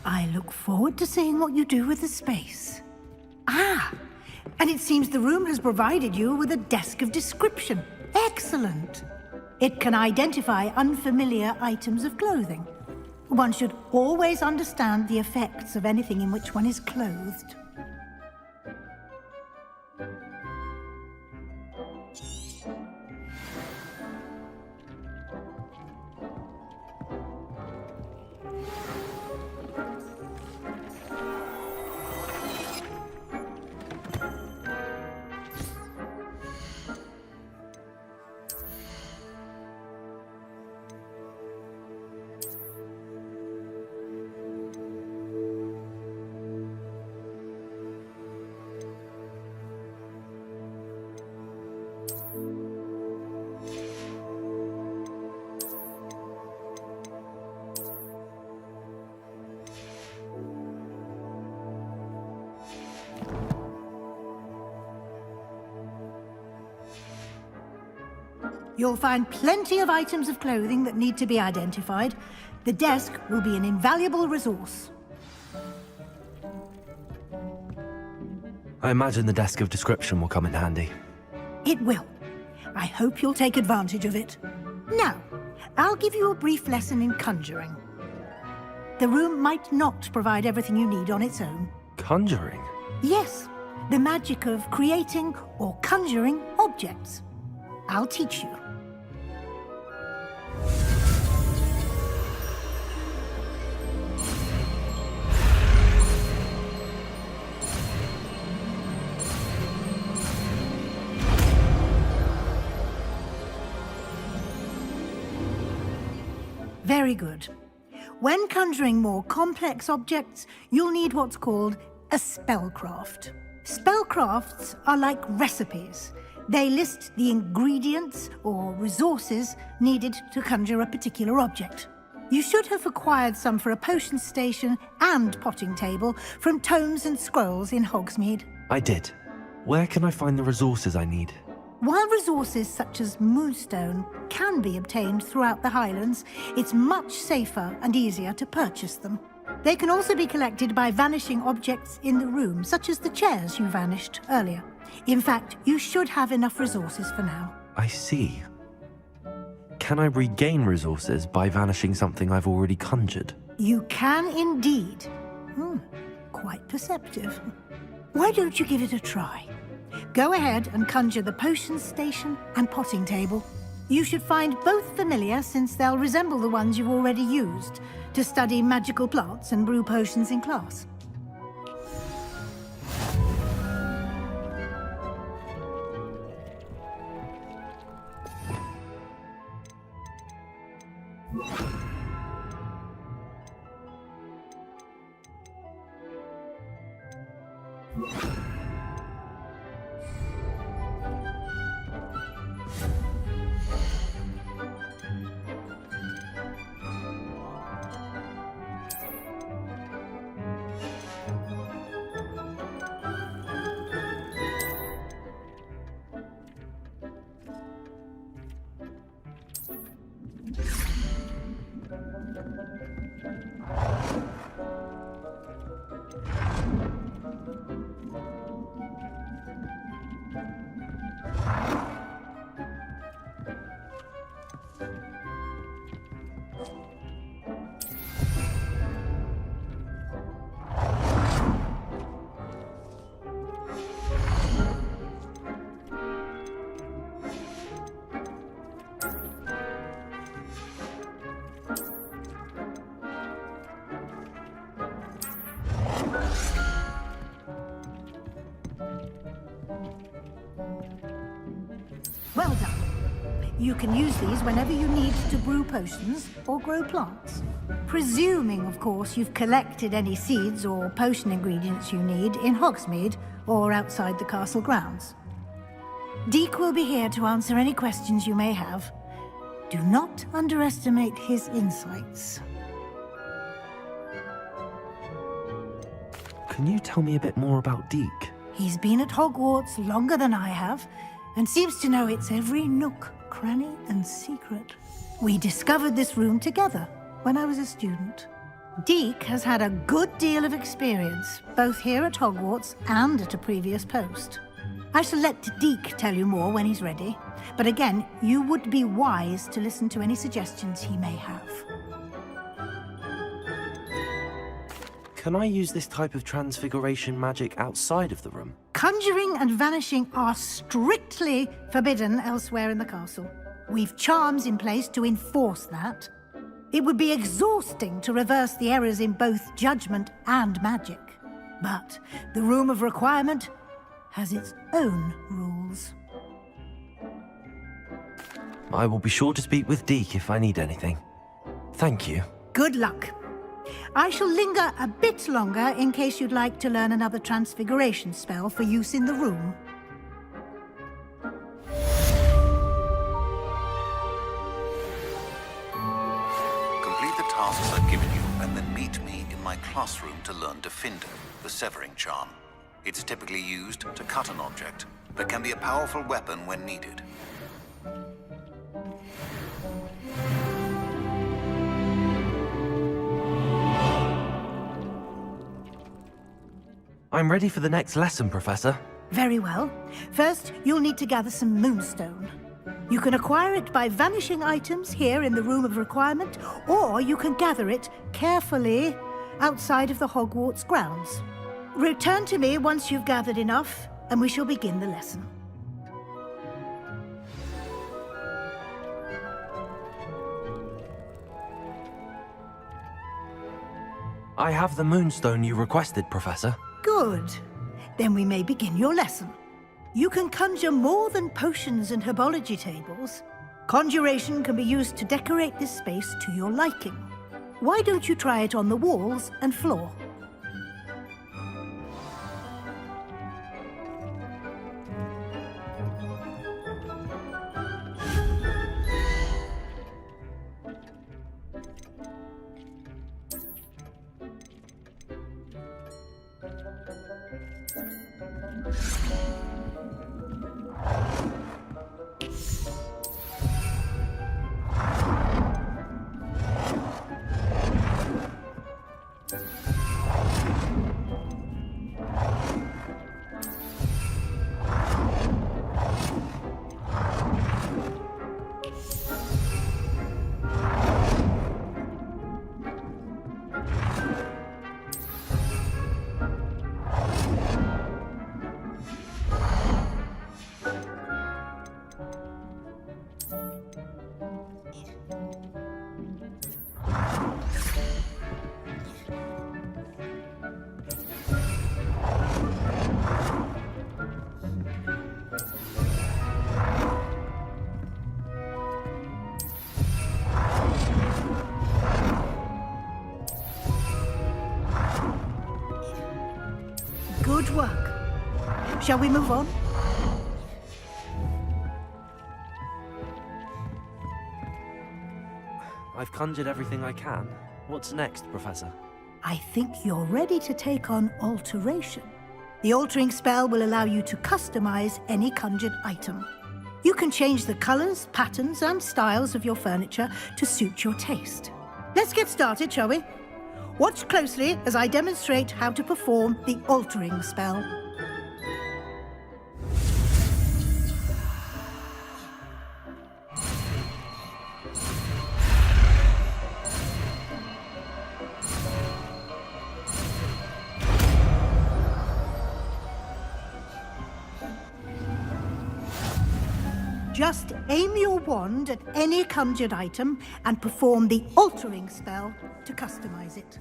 I look forward to seeing what you do with the space. Ah, and it seems the room has provided you with a desk of description. Excellent. It can identify unfamiliar items of clothing. One should always understand the effects of anything in which one is clothed. You'll find plenty of items of clothing that need to be identified. The desk will be an invaluable resource. I imagine the desk of description will come in handy. It will. I hope you'll take advantage of it. Now, I'll give you a brief lesson in conjuring. The room might not provide everything you need on its own. Conjuring? Yes, the magic of creating or conjuring objects. I'll teach you. Very good. When conjuring more complex objects, you'll need what's called a spellcraft. Spellcrafts are like recipes. They list the ingredients or resources needed to conjure a particular object. You should have acquired some for a potion station and potting table from tomes and scrolls in Hogsmeade. I did. Where can I find the resources I need? While resources such as moonstone can be obtained throughout the Highlands, it's much safer and easier to purchase them. They can also be collected by vanishing objects in the room, such as the chairs you vanished earlier. In fact, you should have enough resources for now. I see. Can I regain resources by vanishing something I've already conjured? You can indeed. Quite perceptive. Why don't you give it a try? Go ahead and conjure the potion station and potting table. You should find both familiar, since they'll resemble the ones you've already used to study magical plants and brew potions in class. Well done. You can use these whenever you need to brew potions or grow plants. Presuming, of course, you've collected any seeds or potion ingredients you need in Hogsmeade or outside the castle grounds. Deek will be here to answer any questions you may have. Do not underestimate his insights. Can you tell me a bit more about Deek? He's been at Hogwarts longer than I have, and seems to know its every nook, cranny, and secret. We discovered this room together when I was a student. Deke has had a good deal of experience, both here at Hogwarts and at a previous post. I shall let Deke tell you more when he's ready, but again, you would be wise to listen to any suggestions he may have. Can I use this type of transfiguration magic outside of the room? Conjuring and vanishing are strictly forbidden elsewhere in the castle. We've charms in place to enforce that. It would be exhausting to reverse the errors in both judgment and magic. But the Room of Requirement has its own rules. I will be sure to speak with Deke if I need anything. Thank you. Good luck. I shall linger a bit longer in case you'd like to learn another transfiguration spell for use in the room. Complete the tasks I've given you and then meet me in my classroom to learn Defender, the severing charm. It's typically used to cut an object, but can be a powerful weapon when needed. I'm ready for the next lesson, Professor. Very well. First, you'll need to gather some moonstone. You can acquire it by vanishing items here in the Room of Requirement, or you can gather it carefully outside of the Hogwarts grounds. Return to me once you've gathered enough, and we shall begin the lesson. I have the moonstone you requested, Professor. Good. Then we may begin your lesson. You can conjure more than potions and herbology tables. Conjuration can be used to decorate this space to your liking. Why don't you try it on the walls and floor? Good work. Shall we move on? I've conjured everything I can. What's next, Professor? I think you're ready to take on alteration. The altering spell will allow you to customize any conjured item. You can change the colors, patterns, and styles of your furniture to suit your taste. Let's get started, shall we? Watch closely as I demonstrate how to perform the altering spell. Just aim your wand at any conjured item and perform the altering spell to customize it.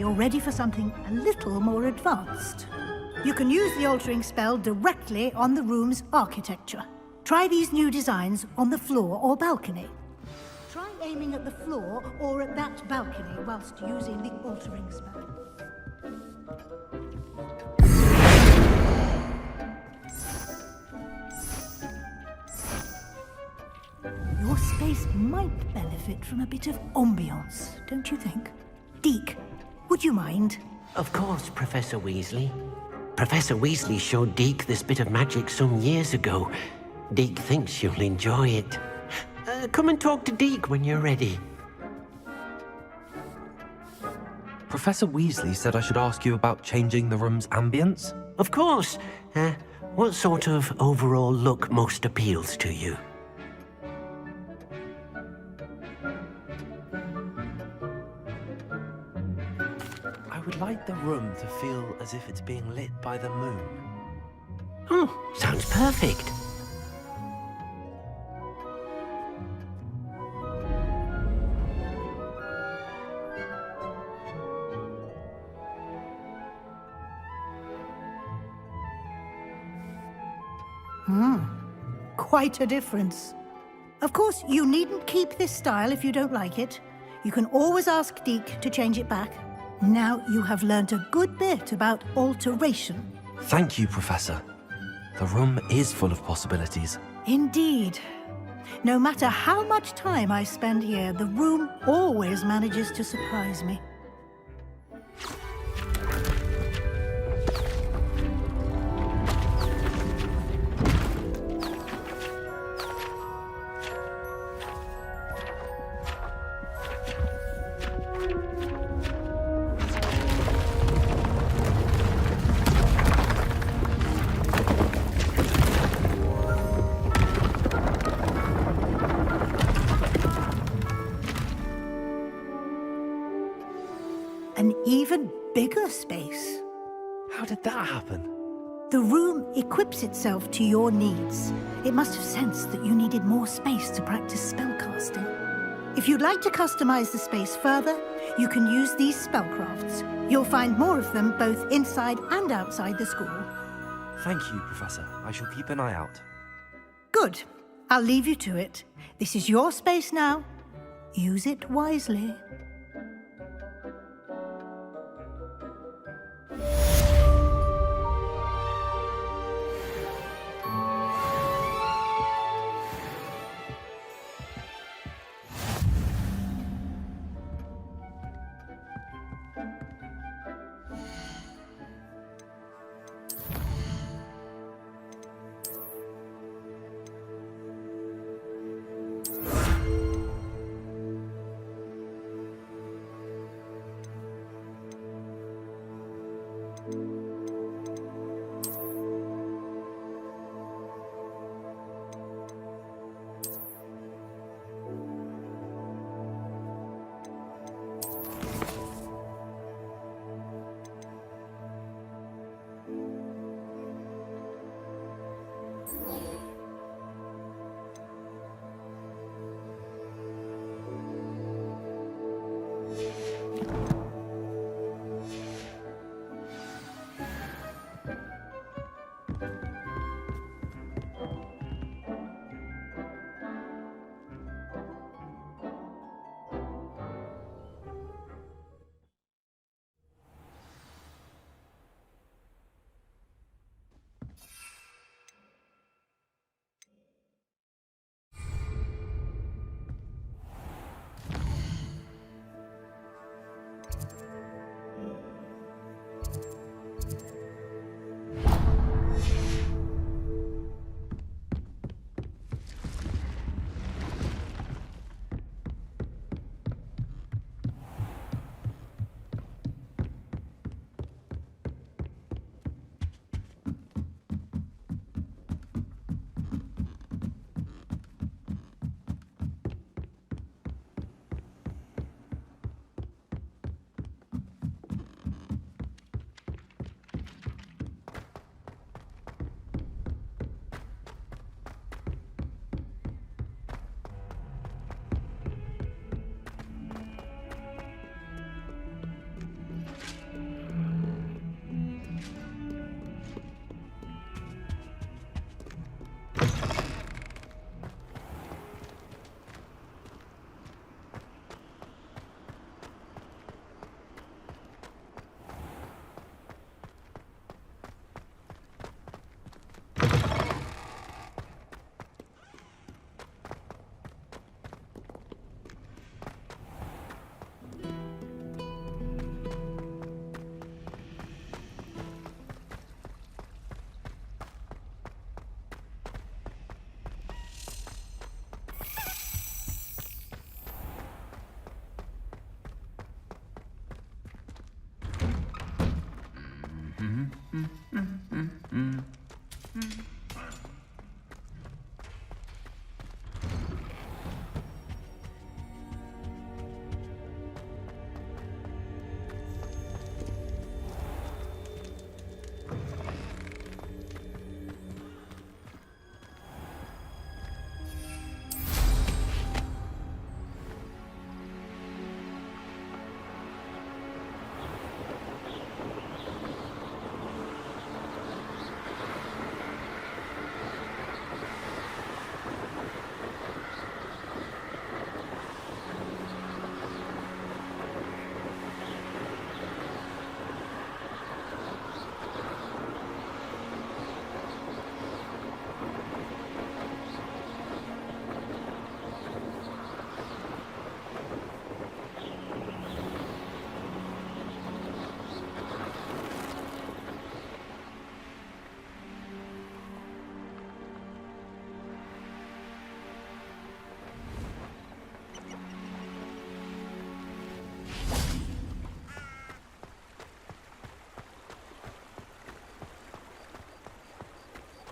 you're ready for something a little more advanced. You can use the altering spell directly on the room's architecture. Try these new designs on the floor or balcony. Try aiming at the floor or at that balcony whilst using the altering spell. Your space might benefit from a bit of ambiance, don't you think? Deke, would you mind? Of course, Professor Weasley. Professor Weasley showed Deke this bit of magic some years ago. Deke thinks you'll enjoy it. Come and talk to Deke when you're ready. Professor Weasley said I should ask you about changing the room's ambience? Of course. What sort of overall look most appeals to you? I would like the room to feel as if it's being lit by the moon. Oh, sounds perfect. Quite a difference. Of course, you needn't keep this style if you don't like it. You can always ask Deke to change it back. Now you have learnt a good bit about alteration. Thank you, Professor. The room is full of possibilities. Indeed. No matter how much time I spend here, the room always manages to surprise me. An even bigger space. How did that happen? The room equips itself to your needs. It must have sensed that you needed more space to practice spellcasting. If you'd like to customize the space further, you can use these spellcrafts. You'll find more of them both inside and outside the school. Thank you, Professor. I shall keep an eye out. Good. I'll leave you to it. This is your space now. Use it wisely.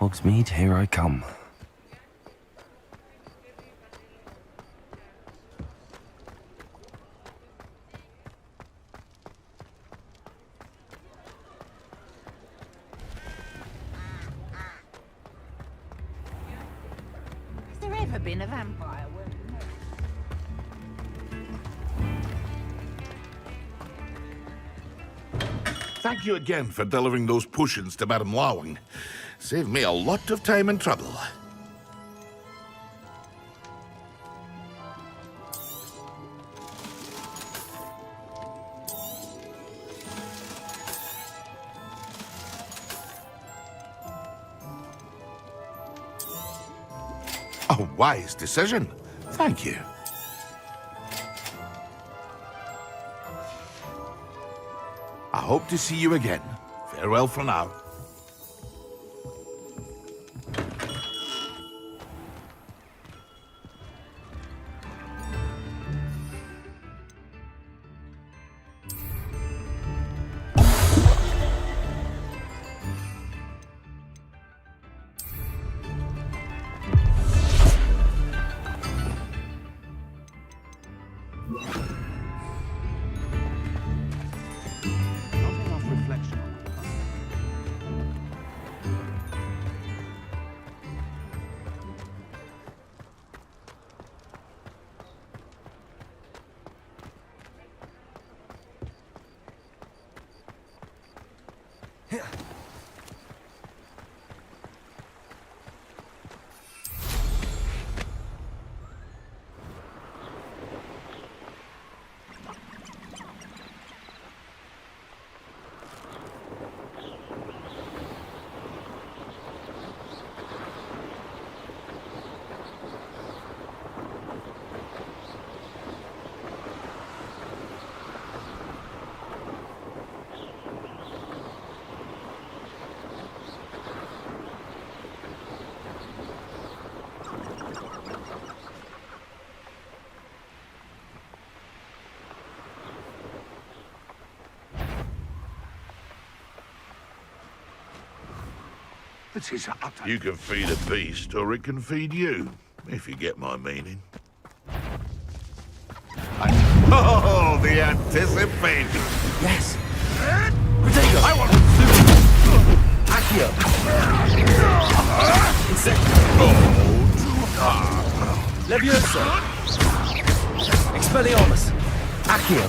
Hogsmeade, here I come. Has there ever been a vampire working there? Thank you again for delivering those potions to Madame Lawing. Saved me a lot of time and trouble. A wise decision. Thank you. I hope to see you again. Farewell for now. You can feed a beast, or it can feed you, if you get my meaning. Oh, the anticipation! Yes! Protego! I want Accio! Oh, too hard. Levioso! Expelliarmus! Accio!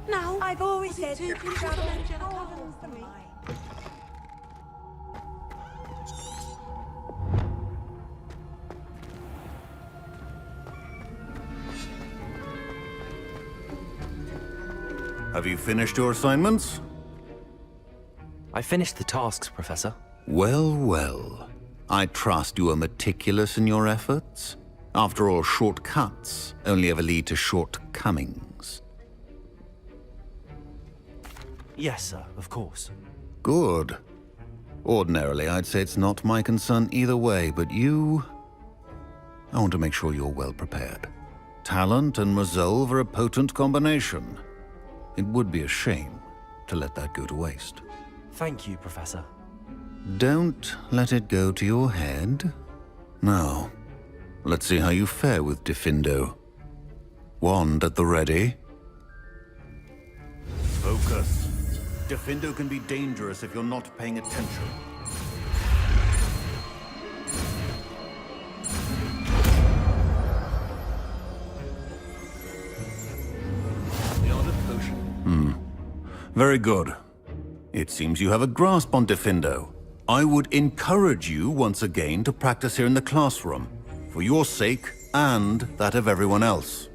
No, I've always said that the governs the mind. Have you finished your assignments? I finished the tasks, Professor. Well, well. I trust you are meticulous in your efforts. After all, shortcuts only ever lead to shortcomings. Yes, sir, of course. Good. Ordinarily, I'd say it's not my concern either way, but you... I want to make sure you're well prepared. Talent and resolve are a potent combination. It would be a shame to let that go to waste. Thank you, Professor. Don't let it go to your head. Now, let's see how you fare with Diffindo. Wand at the ready. Focus. Diffindo can be dangerous if you're not paying attention. The other potion. Very good. It seems you have a grasp on Diffindo. I would encourage you once again to practice here in the classroom, for your sake and that of everyone else.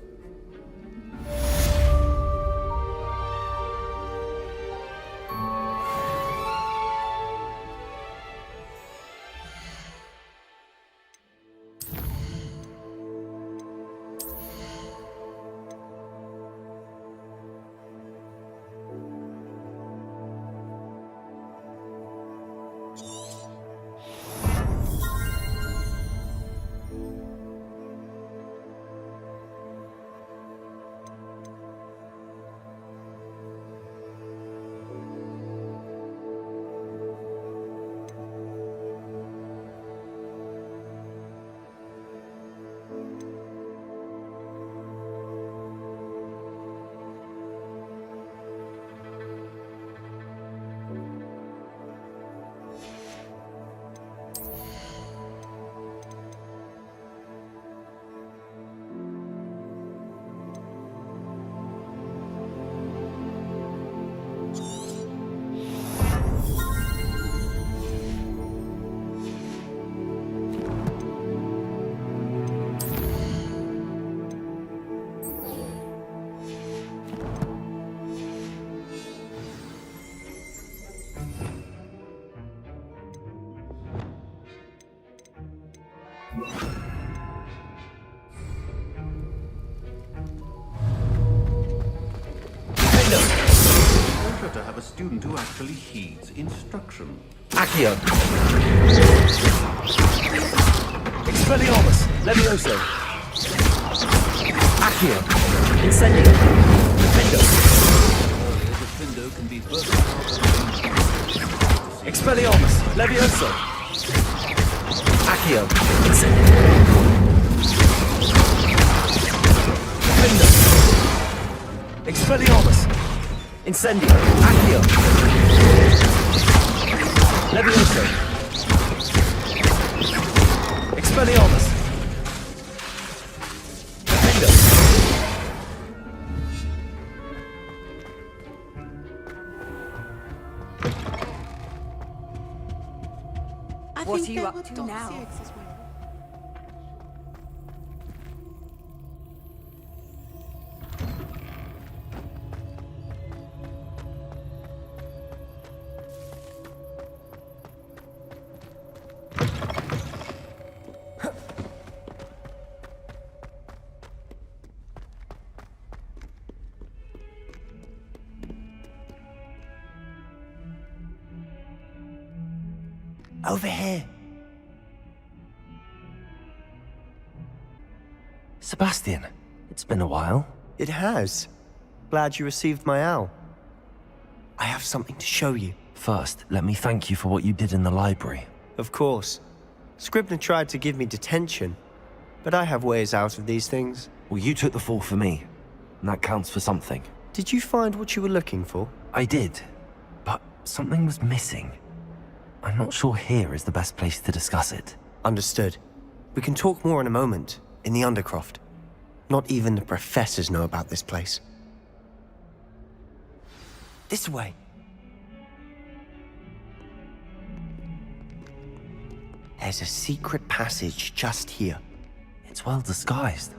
To have a student who actually heeds instruction. Accio! Expelliarmus! Levioso! Accio! Incendio! Diffindo! Diffindo can be versatile. Expelliarmus! Levioso! Accio! Incendio! Diffindo! Expelliarmus! Incendio! Accio! Levioso! Expelliarmus! Diffindo! What are you up to now? Over here. Sebastian, it's been a while. It has. Glad you received my owl. I have something to show you. First, let me thank you for what you did in the library. Of course. Scribner tried to give me detention, but I have ways out of these things. Well, you took the fall for me, and that counts for something. Did you find what you were looking for? I did, but something was missing. I'm not sure here is the best place to discuss it. Understood. We can talk more in a moment, in the Undercroft. Not even the professors know about this place. This way. There's a secret passage just here. It's well disguised.